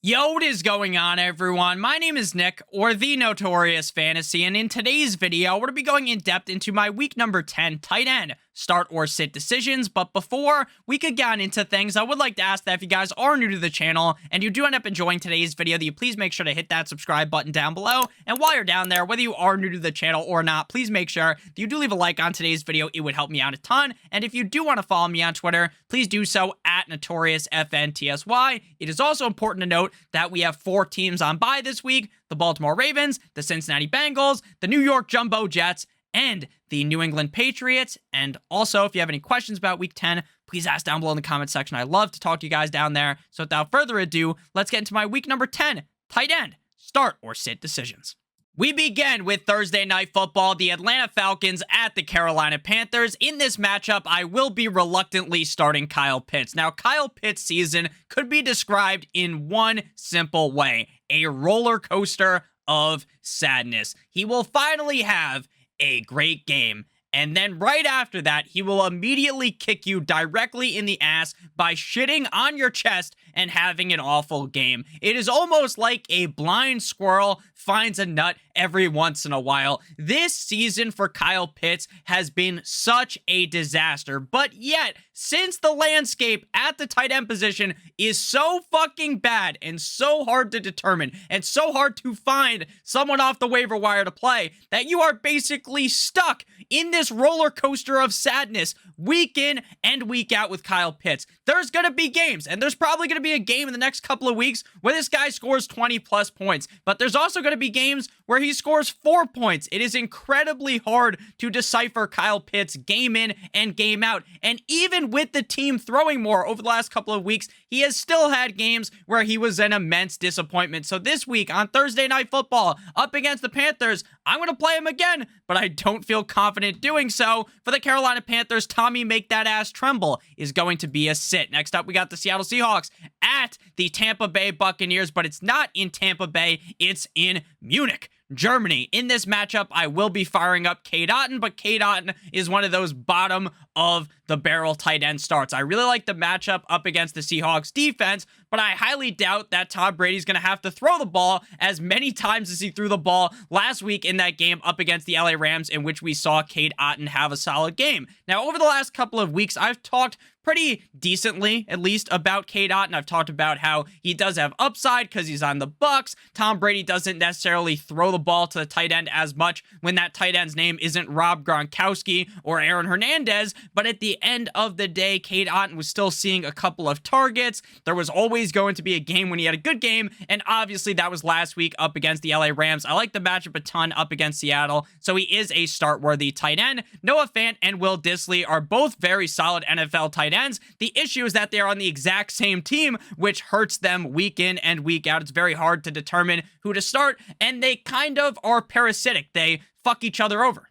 Yo, what is going on, everyone? My name is Nick, or The Notorious Fantasy, and in today's video, we're going to be going in depth into my week number 10 tight end start or sit decisions. But before we could get into things, I would like to ask that if you guys are new to the channel and you do end up enjoying today's video, that you please make sure to hit that subscribe button down below. And while you're down there, whether you are new to the channel or not, please make sure that you do leave a like on today's video. It would help me out a ton. And if you do want to follow me on Twitter, please do so at NotoriousFNTSY. It is also important to note that we have 4 teams on bye this week: the Baltimore Ravens, the Cincinnati Bengals, the New York Jumbo Jets, and the New England Patriots. And also, if you have any questions about week 10, please ask down below in the comment section. I love to talk to you guys down there. So without further ado, let's get into my week number 10 tight end start or sit decisions. We begin with Thursday Night Football, the Atlanta Falcons at the Carolina Panthers. In this matchup, I will be reluctantly starting Kyle Pitts. Now, Kyle Pitts' season could be described in one simple way: a roller coaster of sadness. He will finally have a great game, and then right after that, he will immediately kick you directly in the ass by shitting on your chest and having an awful game. It is almost like a blind squirrel finds a nut every once in a while. This season for Kyle Pitts has been such a disaster, but yet, since the landscape at the tight end position is so fucking bad and so hard to determine and so hard to find someone off the waiver wire to play, that you are basically stuck in this roller coaster of sadness week in and week out with Kyle Pitts. There's going to be games, and there's probably going to be a game in the next couple of weeks where this guy scores 20 plus points, but there's also going to be games where he scores 4 points. It is incredibly hard to decipher Kyle Pitts game in and game out, and even with the team throwing more over the last couple of weeks, he has still had games where he was an immense disappointment. So this week on Thursday Night Football up against the Panthers, I'm going to play him again, but I don't feel confident doing so. For the Carolina Panthers, Tommy Make That Ass Tremble is going to be a sit. Next up, we got the Seattle Seahawks at the Tampa Bay Buccaneers, but it's not in Tampa Bay, it's in Munich, Germany. In this matchup, I will be firing up Cade Otton, but Cade Otton is one of those bottom of the barrel tight end starts. I really like the matchup up against the Seahawks defense, but I highly doubt that Tom Brady's going to have to throw the ball as many times as he threw the ball last week in that game up against the LA Rams, in which we saw Cade Otton have a solid game. Now, over the last couple of weeks, I've talked pretty decently, at least, about Cade Otton. I've talked about how he does have upside because he's on the Bucs. Tom Brady doesn't necessarily throw the ball to the tight end as much when that tight end's name isn't Rob Gronkowski or Aaron Hernandez, but at the end of the day, Cade Otton was still seeing a couple of targets. There was always going to be a game when he had a good game, and obviously that was last week up against the LA Rams. I like the matchup a ton up against Seattle, so he is a start-worthy tight end. Noah Fant and Will Dissly are both very solid NFL tight ends. The issue is that they are on the exact same team, which hurts them week in and week out. It's very hard to determine who to start, and they kind of are parasitic. They fuck each other over.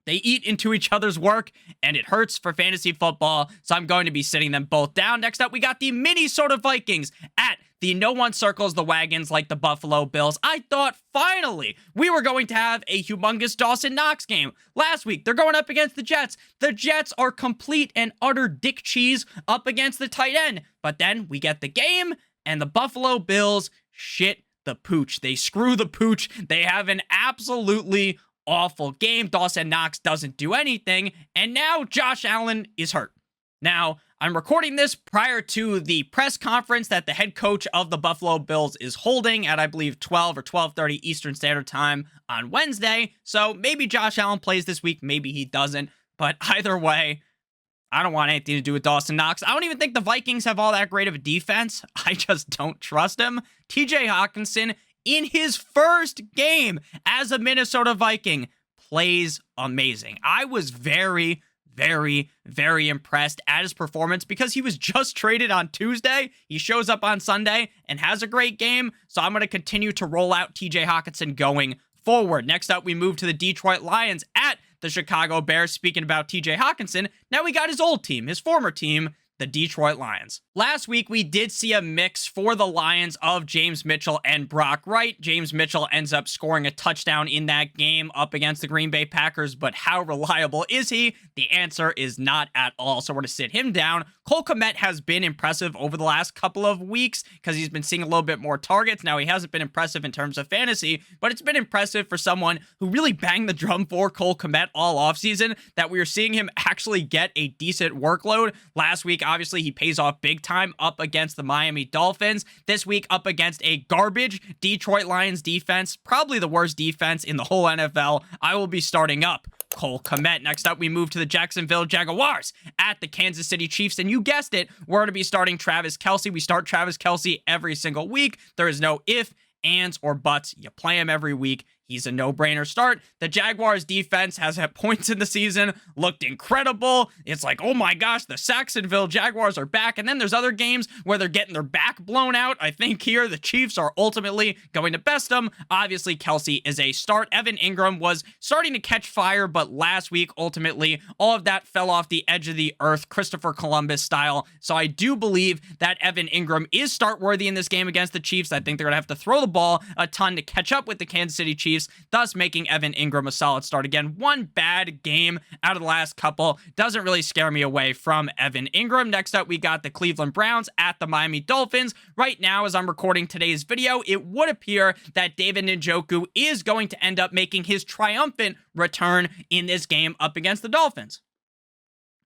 They eat into each other's work, and it hurts for fantasy football, so I'm going to be sitting them both down. Next up, we got the Minnesota Vikings at the no one circles the wagons like the Buffalo Bills. I thought finally we were going to have a humongous Dawson Knox game. Last week, they're going up against the Jets. The Jets are complete and utter dick cheese up against the tight end. But then we get the game, and the Buffalo Bills shit the pooch. They screw the pooch. They have an absolutely awful game. Dawson Knox doesn't do anything, and now Josh Allen is hurt. Now, I'm recording this prior to the press conference that the head coach of the Buffalo Bills is holding at, I believe, 12 or 12:30 Eastern Standard Time on Wednesday, so maybe Josh Allen plays this week, maybe he doesn't, but either way, I don't want anything to do with Dawson Knox. I don't even think the Vikings have all that great of a defense. I just don't trust him. TJ Hawkinson, in his first game as a Minnesota Viking, plays amazing. I was very impressed at his performance because he was just traded on Tuesday. He shows up on Sunday and has a great game, so I'm going to continue to roll out TJ Hawkinson going forward. Next up, we move to the Detroit Lions at the Chicago Bears. Speaking about TJ Hawkinson, now we got his old team, his former team, the Detroit Lions. Last week, we did see a mix for the Lions of James Mitchell and Brock Wright. James Mitchell ends up scoring a touchdown in that game up against the Green Bay Packers, but how reliable is he? The answer is not at all, so we're going to sit him down. Cole Kmet has been impressive over the last couple of weeks because he's been seeing a little bit more targets. Now, he hasn't been impressive in terms of fantasy, but it's been impressive for someone who really banged the drum for Cole Kmet all offseason that we are seeing him actually get a decent workload. Last week, obviously, he pays off big time up against the Miami Dolphins. This week, up against a garbage Detroit Lions defense, probably the worst defense in the whole NFL. I will be starting up Cole Kmet. Next up, we move to the Jacksonville Jaguars at the Kansas City Chiefs. And you guessed it, we're going to be starting Travis Kelce. We start Travis Kelce every single week. There is no if, ands, or buts. You play him every week. He's a no-brainer start. The Jaguars defense has at points in the season looked incredible. It's like, oh my gosh, the Saxonville Jaguars are back. And then there's other games where they're getting their back blown out. I think here the Chiefs are ultimately going to best them. Obviously, Kelce is a start. Evan Ingram was starting to catch fire, but last week, ultimately, all of that fell off the edge of the earth, Christopher Columbus style. So I do believe that Evan Ingram is start-worthy in this game against the Chiefs. I think they're going to have to throw the ball a ton to catch up with the Kansas City Chiefs, thus making Evan Ingram a solid start. Again, one bad game out of the last couple doesn't really scare me away from Evan Ingram. Next up, we got the Cleveland Browns at the Miami Dolphins. Right now, as I'm recording today's video, it would appear that David Njoku is going to end up making his triumphant return in this game up against the Dolphins.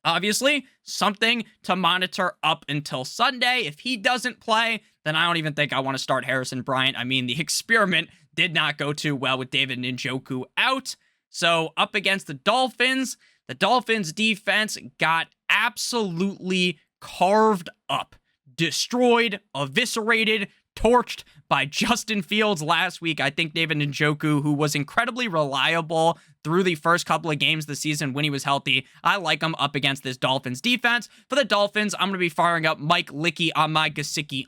Obviously, something to monitor up until Sunday. If he doesn't play, then I don't even think I want to start Harrison Bryant. I mean, the experiment did not go too well with David Njoku out. So up against the Dolphins defense got absolutely carved up, destroyed, eviscerated, torched by Justin Fields last week. I think David Njoku, who was incredibly reliable through the first couple of games this season when he was healthy, I like him up against this Dolphins defense. For the Dolphins, I'm going to be firing up Mike Licky on my Gesicki.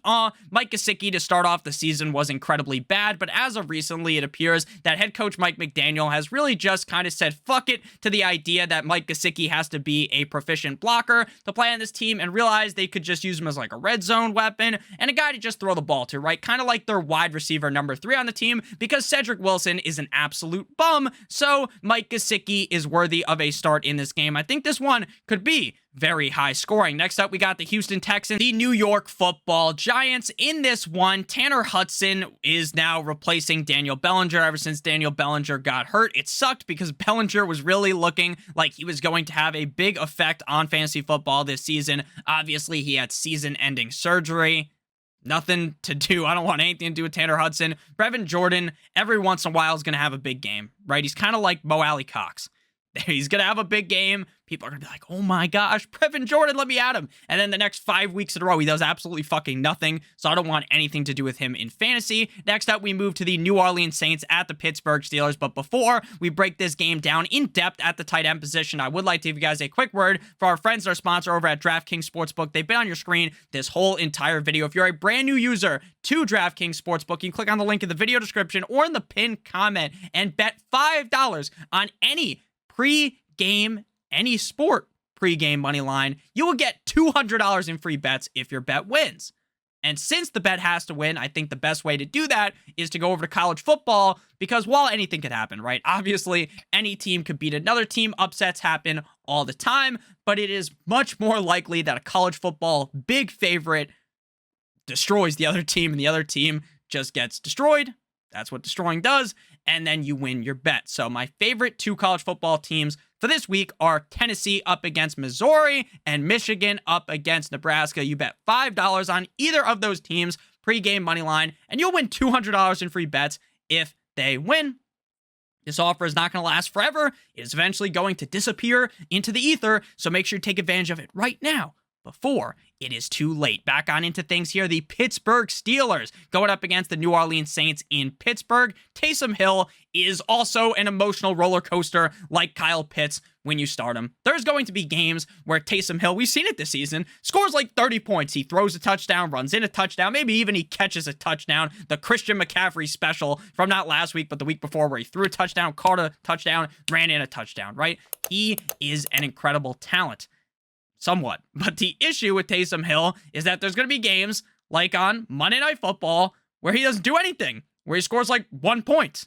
Mike Gesicki to start off the season was incredibly bad, but as of recently, it appears that head coach Mike McDaniel has really just kind of said fuck it to the idea that Mike Gesicki has to be a proficient blocker to play on this team and realized they could just use him as like a red zone weapon and a guy to just throw the ball to, right? Kind of like their wide receiver number 3 on the team because Cedric Wilson is an absolute bum. So Mike Gesicki is worthy of a start in this game. I think this one could be very high scoring. Next up, we got the Houston Texans, the New York Football Giants. In this one, Tanner Hudson is now replacing Daniel Bellinger. Ever since Daniel Bellinger got hurt, it sucked because Bellinger was really looking like he was going to have a big effect on fantasy football this season. Obviously, he had season-ending surgery. Nothing to do. I don't want anything to do with Tanner Hudson. Brevin Jordan, every once in a while, is going to have a big game, right? He's kind of like Mo Alley Cox. He's going to have a big game. People are going to be like, oh my gosh, Brevin Jordan, let me at him. And then the next 5 weeks in a row, he does absolutely fucking nothing. So I don't want anything to do with him in fantasy. Next up, we move to the New Orleans Saints at the Pittsburgh Steelers. But before we break this game down in depth at the tight end position, I would like to give you guys a quick word for our friends, our sponsor over at DraftKings Sportsbook. They've been on your screen this whole entire video. If you're a brand new user to DraftKings Sportsbook, you can click on the link in the video description or in the pinned comment and bet $5 on any pre-game, any sport pre-game money line. You will get $200 in free bets if your bet wins. And since the bet has to win, I think the best way to do that is to go over to college football because while anything could happen, right? Obviously, any team could beat another team. Upsets happen all the time, but it is much more likely that a college football big favorite destroys the other team and the other team just gets destroyed. That's what destroying does. And then you win your bet. So my favorite 2 college football teams for this week are Tennessee up against Missouri and Michigan up against Nebraska. You bet $5 on either of those teams pre-game money line, and you'll win $200 in free bets if they win. This offer is not going to last forever. It is eventually going to disappear into the ether. So make sure you take advantage of it right now before it is too late. Back on into things here. The Pittsburgh Steelers going up against the New Orleans Saints in Pittsburgh. Taysom Hill is also an emotional roller coaster like Kyle Pitts when you start him. There's going to be games where Taysom Hill, we've seen it this season, scores like 30 points. He throws a touchdown, runs in a touchdown, maybe even he catches a touchdown. The Christian McCaffrey special from not last week, but the week before, where he threw a touchdown, caught a touchdown, ran in a touchdown, right? He is an incredible talent. somewhat. But the issue with Taysom Hill is that there's going to be games like on Monday Night Football where he doesn't do anything, where he scores like 1 point.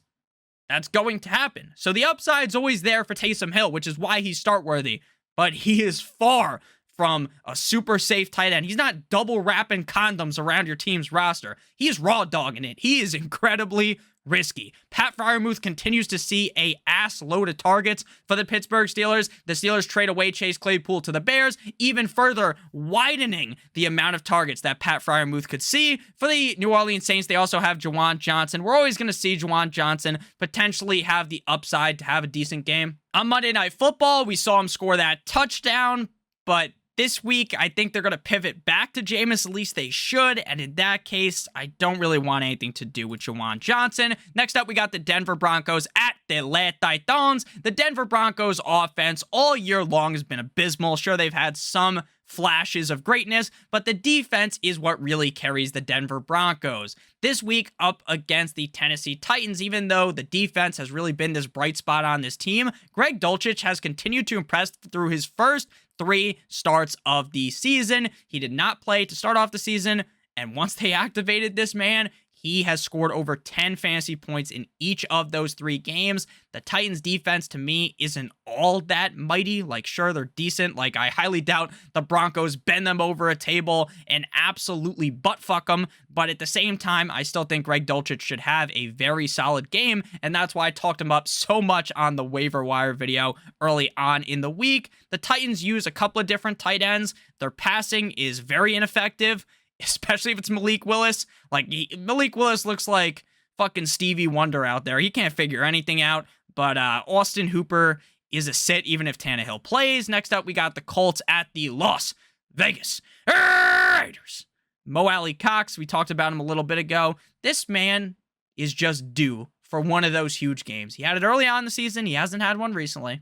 That's going to happen. So the upside's always there for Taysom Hill, which is why he's start worthy. But he is far from a super safe tight end. He's not double wrapping condoms around your team's roster. He is raw dogging it. He is incredibly risky. Pat Freiermuth continues to see a ass load of targets for the Pittsburgh Steelers. The Steelers trade away Chase Claypool to the Bears, even further widening the amount of targets that Pat Freiermuth could see. For the New Orleans Saints, they also have Juwan Johnson. We're always going to see Juwan Johnson potentially have the upside to have a decent game. On Monday Night Football, we saw him score that touchdown, but this week, I think they're going to pivot back to Jameis. At least they should. And in that case, I don't really want anything to do with Juwan Johnson. Next up, we got the Denver Broncos at the Le Titans. The Denver Broncos offense all year long has been abysmal. Sure, they've had some flashes of greatness, but the defense is what really carries the Denver Broncos. This week up against the Tennessee Titans, even though the defense has really been this bright spot on this team, Greg Dulcich has continued to impress through his first 3 starts of the season. He did not play to start off the season, and once they activated this man, he has scored over 10 fantasy points in each of those 3 games. The Titans defense, to me, isn't all that mighty. Like, sure, they're decent. Like, I highly doubt the Broncos bend them over a table and absolutely buttfuck them. But at the same time, I still think Greg Dulcich should have a very solid game. And that's why I talked him up so much on the waiver wire video early on in the week. The Titans use a couple of different tight ends. Their passing is very ineffective, especially if it's Malik Willis. Like, Malik Willis looks like fucking Stevie Wonder out there. He can't figure anything out. But Austin Hooper is a sit even if Tannehill plays. Next up, we got the Colts at the Las Vegas Raiders. Mo Alley Cox, we talked about him a little bit ago. This man is just due for one of those huge games. He had it early on in the season. He hasn't had one recently,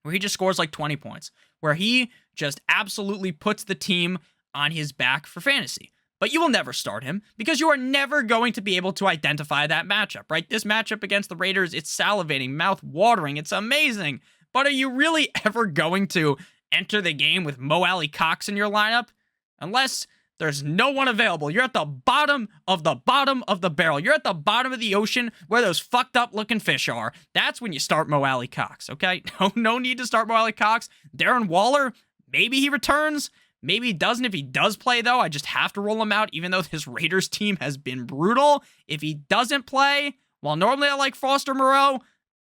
where he just scores like 20 points, where he just absolutely puts the team on his back for fantasy. But you will never start him because you are never going to be able to identify that matchup, right? This matchup against the Raiders, it's salivating, mouth-watering, it's amazing. But are you really ever going to enter the game with Mo Alley Cox in your lineup? Unless there's no one available. You're at the bottom of the barrel. You're at the bottom of the ocean where those fucked up looking fish are. That's when you start Mo Alley Cox, okay? No need to start Mo Alley Cox. Darren Waller, maybe he returns. Maybe he doesn't. If he does play, though, I just have to roll him out, even though this Raiders team has been brutal. If he doesn't play, while normally I like Foster Moreau,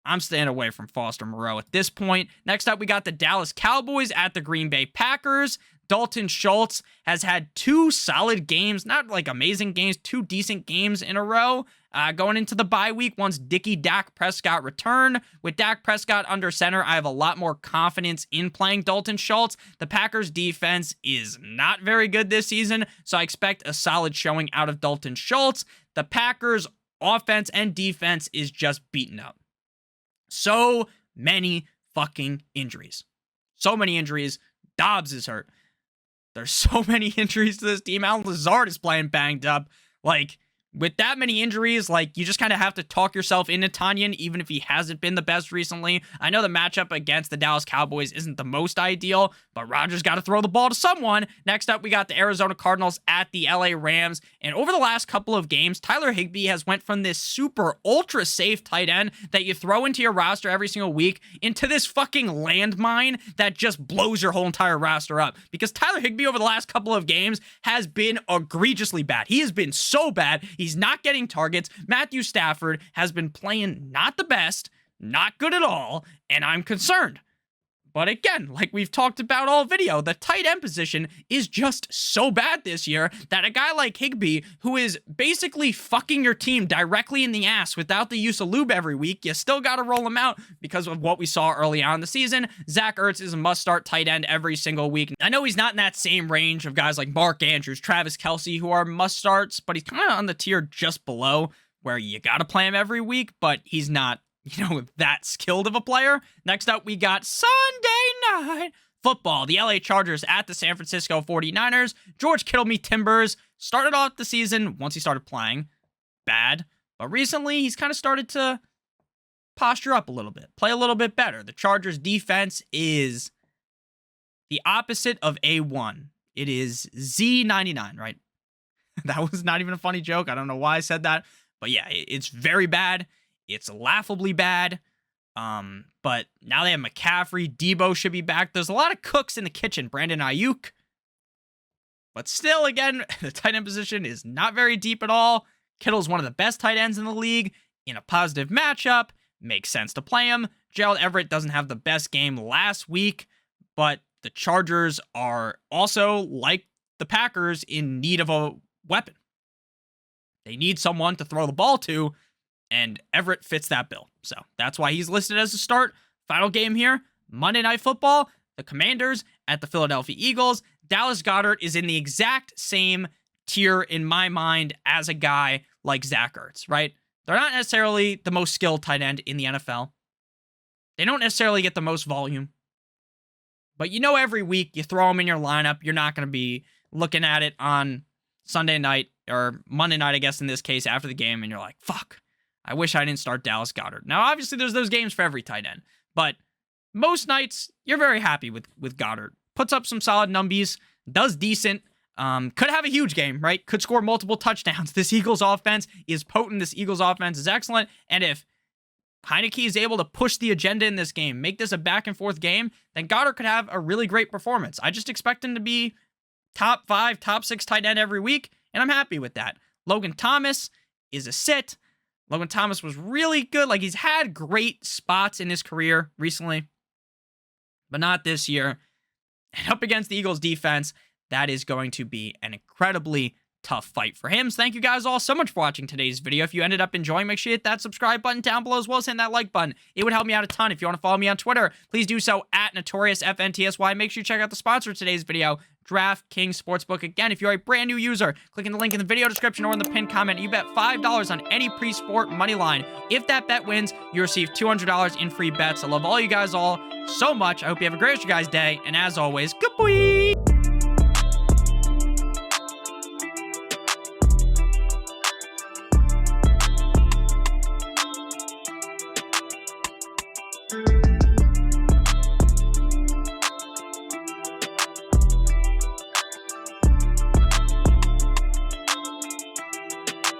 I'm staying away from Foster Moreau at this point. Next up, we got the Dallas Cowboys at the Green Bay Packers. Dalton Schultz has had 2 solid games, not like amazing games, 2 decent games in a row. Going into the bye week, once Dak Prescott returned. With Dak Prescott under center, I have a lot more confidence in playing Dalton Schultz. The Packers defense is not very good this season, so I expect a solid showing out of Dalton Schultz. The Packers offense and defense is just beaten up. So many fucking injuries. So many injuries. Dobbs is hurt. There's so many injuries to this team. Alan Lazard is playing banged up. Like, with that many injuries, like, you just kind of have to talk yourself into Tanyan, even if he hasn't been the best recently. I know the matchup against the Dallas Cowboys isn't the most ideal, but Rodgers got to throw the ball to someone. Next up, we got the Arizona Cardinals at the LA Rams. And over the last couple of games, Tyler Higbee has went from this super ultra safe tight end that you throw into your roster every single week into this fucking landmine that just blows your whole entire roster up. Because Tyler Higbee over the last couple of games has been egregiously bad. He has been so bad. He's not getting targets. Matthew Stafford has been playing not the best, not good at all, and I'm concerned. But again, like we've talked about all video, the tight end position is just so bad this year that a guy like Higbee, who is basically fucking your team directly in the ass without the use of lube every week, you still got to roll him out because of what we saw early on in the season. Zach Ertz is a must-start tight end every single week. I know he's not in that same range of guys like Mark Andrews, Travis Kelce, who are must-starts, but he's kind of on the tier just below where you got to play him every week, but he's not, that skilled of a player. Next up, we got Sunday Night Football. The LA Chargers at the San Francisco 49ers. George Kittle meet Timbers. Started off the season, once he started playing, bad. But recently, he's kind of started to posture up a little bit, play a little bit better. The Chargers defense is the opposite of A1. It is Z99, right? That was not even a funny joke. I don't know why I said that. But yeah, it's very bad. It's laughably bad. But now they have McCaffrey. Debo should be back. There's a lot of cooks in the kitchen. Brandon Ayuk. But still, again, the tight end position is not very deep at all. Kittle's one of the best tight ends in the league. In a positive matchup, makes sense to play him. Gerald Everett doesn't have the best game last week, but the Chargers are also, like the Packers, in need of a weapon. They need someone to throw the ball to, and Everett fits that bill. So that's why he's listed as a start. Final game here, Monday Night Football, the Commanders at the Philadelphia Eagles. Dallas Goedert is in the exact same tier in my mind as a guy like Zach Ertz, right? They're not necessarily the most skilled tight end in the NFL. They don't necessarily get the most volume. But you know, every week you throw them in your lineup, you're not going to be looking at it on Sunday night or Monday night, I guess in this case, after the game, and you're like, fuck, I wish I didn't start Dallas Goedert. Now, obviously, there's those games for every tight end, but most nights, you're very happy with Goedert. Puts up some solid numbies, does decent, could have a huge game, right? Could score multiple touchdowns. This Eagles offense is potent. This Eagles offense is excellent. And if Heineke is able to push the agenda in this game, make this a back-and-forth game, then Goedert could have a really great performance. I just expect him to be top 5, top 6 tight end every week, and I'm happy with that. Logan Thomas is a sit. Logan Thomas was really good. Like, he's had great spots in his career recently, but not this year. And up against the Eagles defense, that is going to be an incredibly tough fight for him. So thank you guys all so much for watching today's video. If you ended up enjoying, make sure you hit that subscribe button down below, as well as hitting that like button. It would help me out a ton. If you want to follow me on Twitter, please do so at NotoriousFNTSY. Make sure you check out the sponsor of today's video, DraftKings Sportsbook. Again, if you're a brand new user, click in the link in the video description or in the pinned comment. You bet $5 on any pre-sport money line. If that bet wins, you receive $200 in free bets. I love all you guys all so much. I hope you have a great rest of your guys' day. And as always, good boy.